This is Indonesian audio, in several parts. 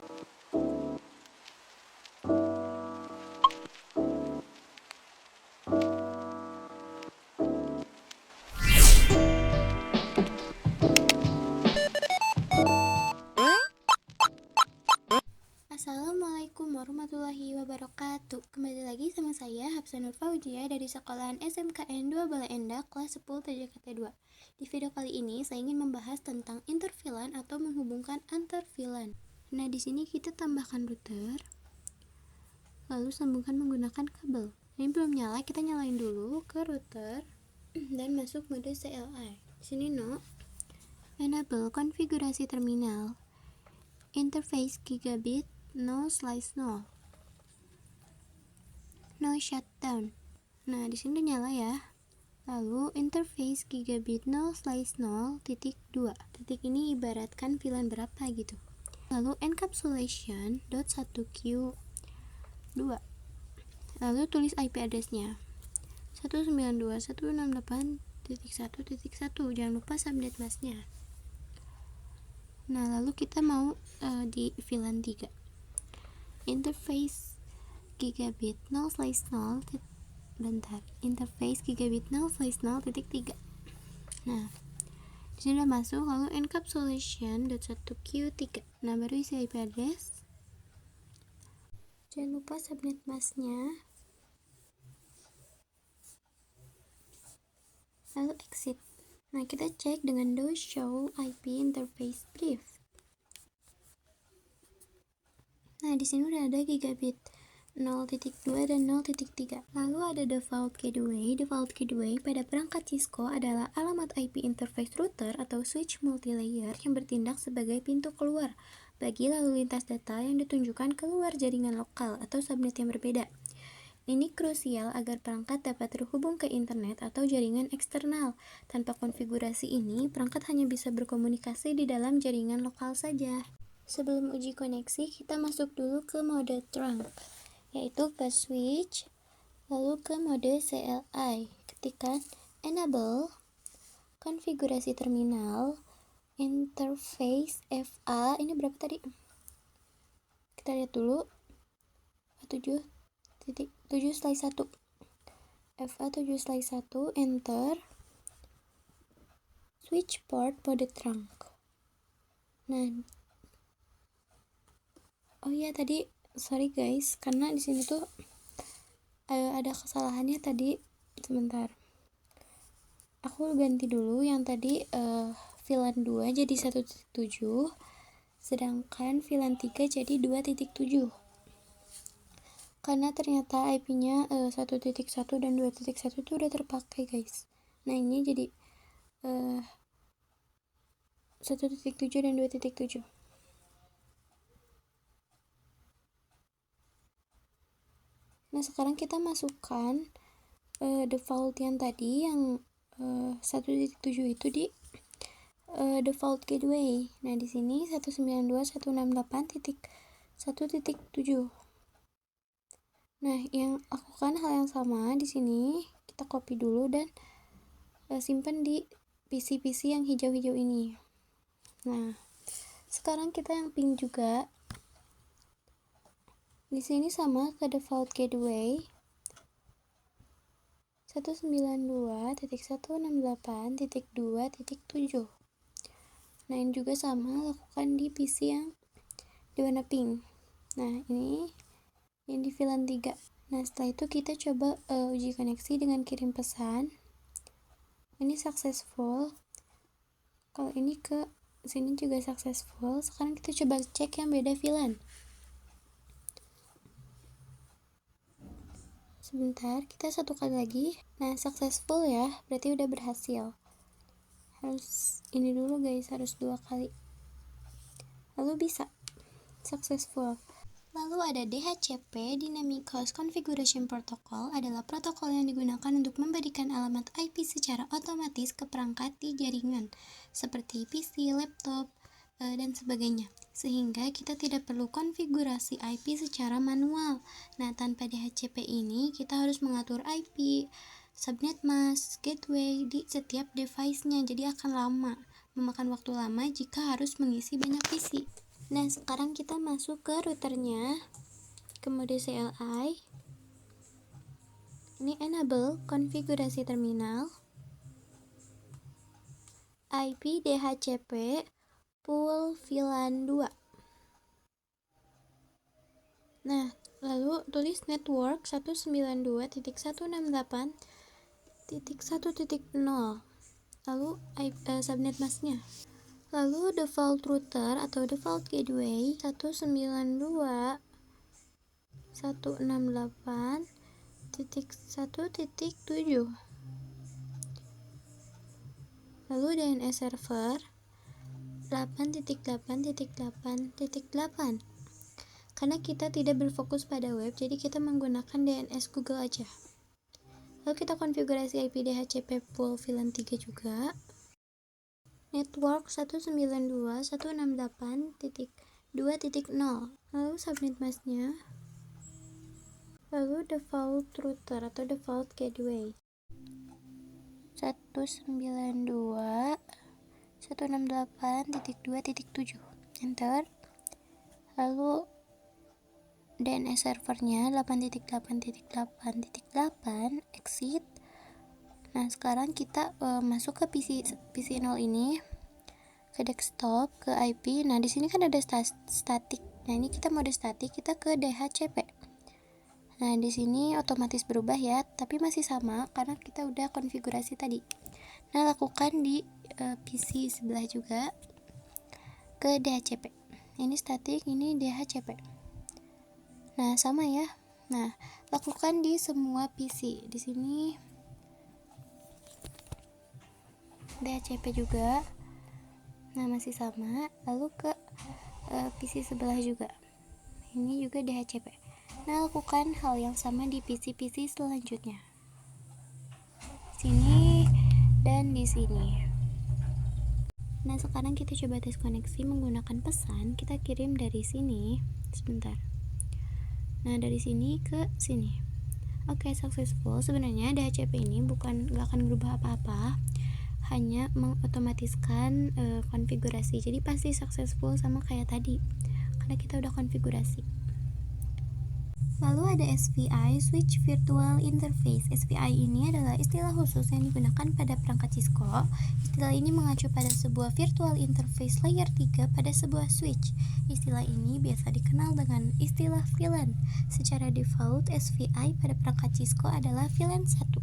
Assalamualaikum warahmatullahi wabarakatuh. Kembali lagi sama saya Hapsanur Fauzia dari sekolahan SMKN 2 Bale Endah kelas 10 TJKT 2. Di video kali ini saya ingin membahas tentang interfilan atau menghubungkan antar filan. Nah, di sini kita tambahkan router, lalu sambungkan menggunakan kabel. Ini belum nyala, kita nyalain dulu ke router dan masuk mode CLI. Di sini enable konfigurasi terminal, interface gigabit 0/0, no shutdown. Nah, di sini udah nyala ya. Lalu interface gigabit 0/0.2. Titik ini ibaratkan VLAN berapa gitu. Lalu encapsulation .1q2. Lalu tulis IP address-nya 192.168.1.1. Jangan lupa subnet mask-nya. Nah, lalu kita mau di VLAN 3. Interface gigabit 0/0. Interface gigabit 0/0.3. Nah, di sini udah masuk. Lalu encapsulation .1q3. Nah, baru isi IP address. Jangan lupa subnet mask-nya. Lalu exit. Nah, kita cek dengan do show IP interface brief. Nah, di sini udah ada gigabit 0.2 dan 0.3. Lalu ada default gateway. Default gateway pada perangkat Cisco adalah alamat IP interface router atau switch multilayer yang bertindak sebagai pintu keluar bagi lalu lintas data yang ditunjukkan keluar jaringan lokal atau subnet yang berbeda. Ini krusial agar perangkat dapat terhubung ke internet atau jaringan eksternal. Tanpa konfigurasi ini, perangkat hanya bisa berkomunikasi di dalam jaringan lokal saja. Sebelum uji koneksi, kita masuk dulu ke mode trunk, yaitu ke switch, lalu ke mode CLI. Ketikkan enable konfigurasi terminal, interface FA. Ini berapa tadi? Kita lihat dulu. 7/1. FA 7/1, enter. Switch port mode trunk. Nah, oh iya tadi, sorry guys, karena di sini tuh ada kesalahannya tadi. Sebentar, aku ganti dulu. Yang tadi VLAN 2 jadi 1.7, sedangkan VLAN 3 jadi 2.7. Karena ternyata IP-nya 1.1 dan 2.1 itu udah terpakai guys. Nah, ini jadi 1.7 dan 2.7. Nah, sekarang kita masukkan default yang tadi, yang 1.7 itu di default gateway. Nah, di sini 192.168.1.7. Nah, yang lakukan hal yang sama di sini. Kita copy dulu dan simpan di PC-PC yang hijau-hijau ini. Nah, sekarang kita yang ping juga. Di sini sama ke default gateway 192.168.2.7. Nah, ini juga sama, lakukan di PC yang di warna pink. Nah, ini yang di VLAN 3. Nah, setelah itu kita coba uji koneksi dengan kirim pesan. Ini successful. Kalau ini ke sini juga successful. Sekarang kita coba cek yang beda VLAN. Sebentar, kita satu kali lagi. Nah, successful ya, berarti udah berhasil. Harus ini dulu guys, harus 2 kali. Lalu bisa successful. Lalu ada DHCP, Dynamic Host Configuration Protocol, adalah protokol yang digunakan untuk memberikan alamat IP secara otomatis ke perangkat di jaringan, seperti PC, laptop, dan sebagainya, sehingga kita tidak perlu konfigurasi IP secara manual. Nah, tanpa DHCP ini, kita harus mengatur IP, subnet mask, gateway di setiap device-nya, jadi akan lama, memakan waktu lama jika harus mengisi banyak PC. Nah, sekarang kita masuk ke routernya, ke mode CLI. Ini enable konfigurasi terminal, IP DHCP pool VLAN 2. Nah, lalu tulis network 192.168.1.0, lalu subnet masknya. Lalu default router atau default gateway 192.168.1.7. Lalu DNS server 8.8.8.8. Karena kita tidak berfokus pada web, jadi kita menggunakan DNS Google aja. Lalu kita konfigurasi IP DHCP pool VLAN 3 juga. Network 192.168.2.0. Lalu subnet masknya. Lalu default router atau default gateway 192.168.2.7. Enter. Lalu DNS servernya 8.8.8.8, exit. Nah, sekarang kita masuk ke PC 0 ini, ke desktop, ke IP. Nah, di sini kan ada static. Nah, ini kita mode static, kita ke DHCP. Nah, di sini otomatis berubah ya, tapi masih sama karena kita udah konfigurasi tadi. Nah, lakukan di PC sebelah juga ke DHCP. Ini static, ini DHCP. Nah, sama ya. Nah, lakukan di semua PC. Di sini DHCP juga. Nah, masih sama. Lalu ke PC sebelah juga. Ini juga DHCP. Nah, lakukan hal yang sama di PC-PC selanjutnya. Sini dan di sini. Nah, sekarang kita coba tes koneksi menggunakan pesan. Kita kirim dari sini. Sebentar. Nah, dari sini ke sini. Oke, successful. Sebenarnya DHCP ini nggak akan berubah apa-apa, hanya mengotomatiskan konfigurasi. Jadi pasti successful sama kayak tadi, karena kita udah konfigurasi. Lalu ada SVI, Switch Virtual Interface. SVI ini adalah istilah khusus yang digunakan pada perangkat Cisco. Istilah ini mengacu pada sebuah virtual interface layer 3 pada sebuah switch. Istilah ini biasa dikenal dengan istilah VLAN. Secara default, SVI pada perangkat Cisco adalah VLAN 1.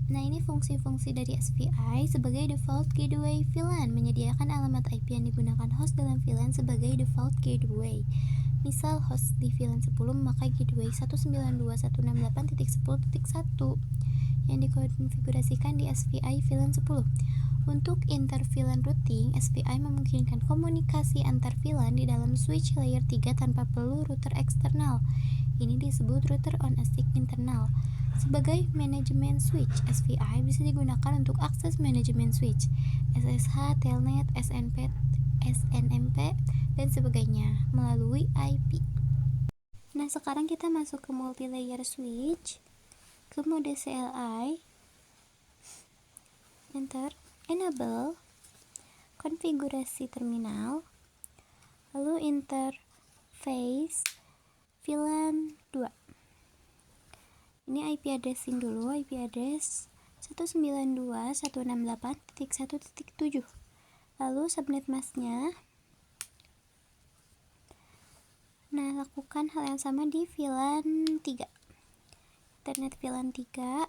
Nah, ini fungsi-fungsi dari SVI sebagai default gateway VLAN, menyediakan alamat IP yang digunakan host dalam VLAN sebagai default gateway. Misal host di VLAN 10 memakai gateway 192.168.10.1 yang dikonfigurasikan di SVI VLAN 10. Untuk inter-VLAN routing, SVI memungkinkan komunikasi antar VLAN di dalam switch layer 3 tanpa perlu router eksternal. Ini disebut router on a stick internal. Sebagai manajemen switch, SVI bisa digunakan untuk akses manajemen switch, SSH, Telnet, SNMP, dan sebagainya melalui IP. Nah, sekarang kita masuk ke multi-layer switch, ke mode CLI, enter, enable, konfigurasi terminal, lalu interface VLAN 2. Ini IP addressing dulu, IP address 192.168.1.7. Lalu subnet masknya. Nah, lakukan hal yang sama di VLAN 3. Internet VLAN 3,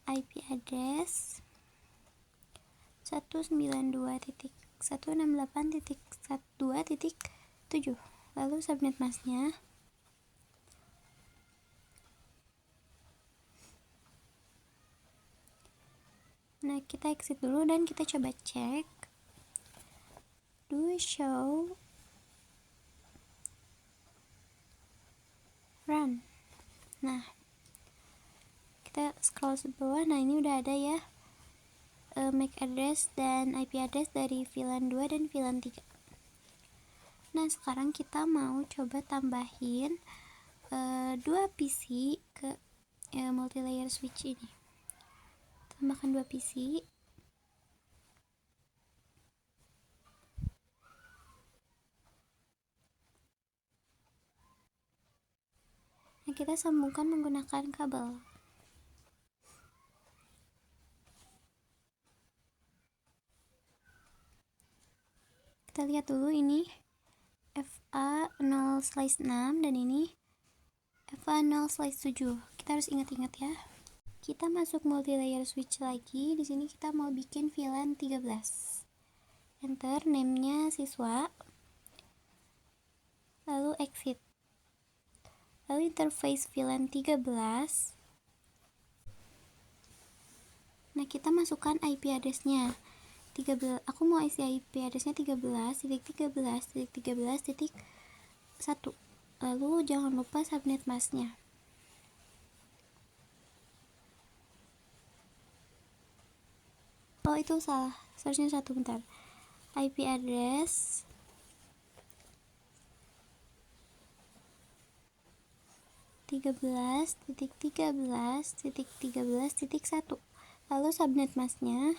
IP address 192.168.2.7. Lalu subnet masknya. Nah, kita exit dulu dan kita coba cek. Do show run. Nah, kita scroll ke bawah. Nah, ini udah ada ya MAC address dan IP address dari VLAN 2 dan VLAN 3. Nah, sekarang kita mau coba tambahin 2 PC ke multi-layer switch ini. Tambahkan 2 PC. Nah, kita sambungkan menggunakan kabel. Kita lihat dulu ini FA0/6 dan ini FA0/7. Kita harus ingat-ingat ya. Kita masuk multilayer switch lagi. Di sini kita mau bikin VLAN 13. Enter name-nya siswa. Lalu exit. Lalu interface VLAN 13. Nah, kita masukkan IP address-nya. 13. Aku mau isi IP address-nya 13.13.13.1. Lalu jangan lupa subnet mask-nya. Oh, itu salah. Seharusnya 1, bentar. IP address 13.13.13.1. Lalu subnet mask-nya.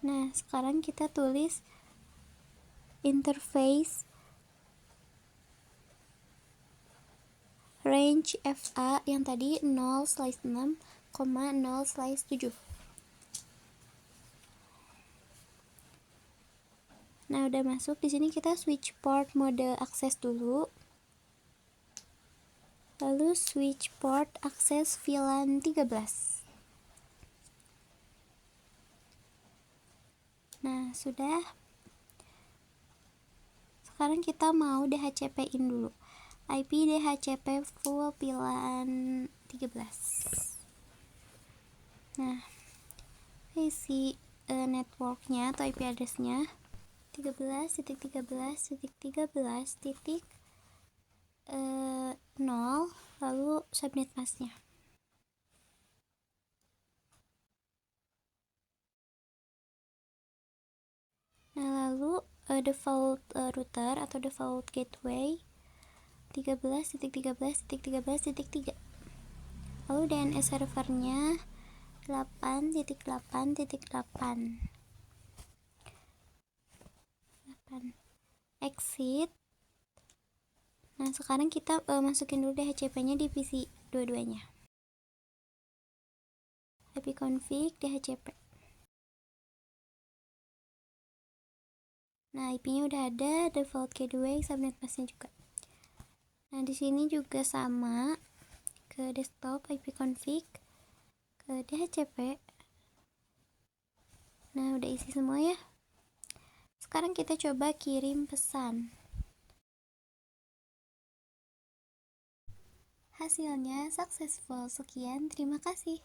Nah, sekarang kita tulis interface range FA yang tadi 0/6, 0/7. Nah, udah masuk. Di sini kita switch port mode akses dulu. Lalu switch port akses VLAN 13. Nah, sudah. Sekarang kita mau DHCP-in dulu. IP DHCP full VLAN 13. Nah, isi networknya atau IP address-nya 13.13.13.0, lalu subnet mask-nya. Nah, lalu default router atau default gateway 13.13.13.3. Lalu DNS servernya 8.8.8. Exit. Nah, sekarang kita masukin dulu DHCP-nya di PC dua-duanya. ipconfig DHCP. Nah, IP-nya udah ada, default gateway, subnet mask-nya juga. Nah, di sini juga sama, ke desktop ipconfig, ke DHCP. Nah, udah isi semua ya. Sekarang kita coba kirim pesan. Hasilnya successful. Sekian, terima kasih.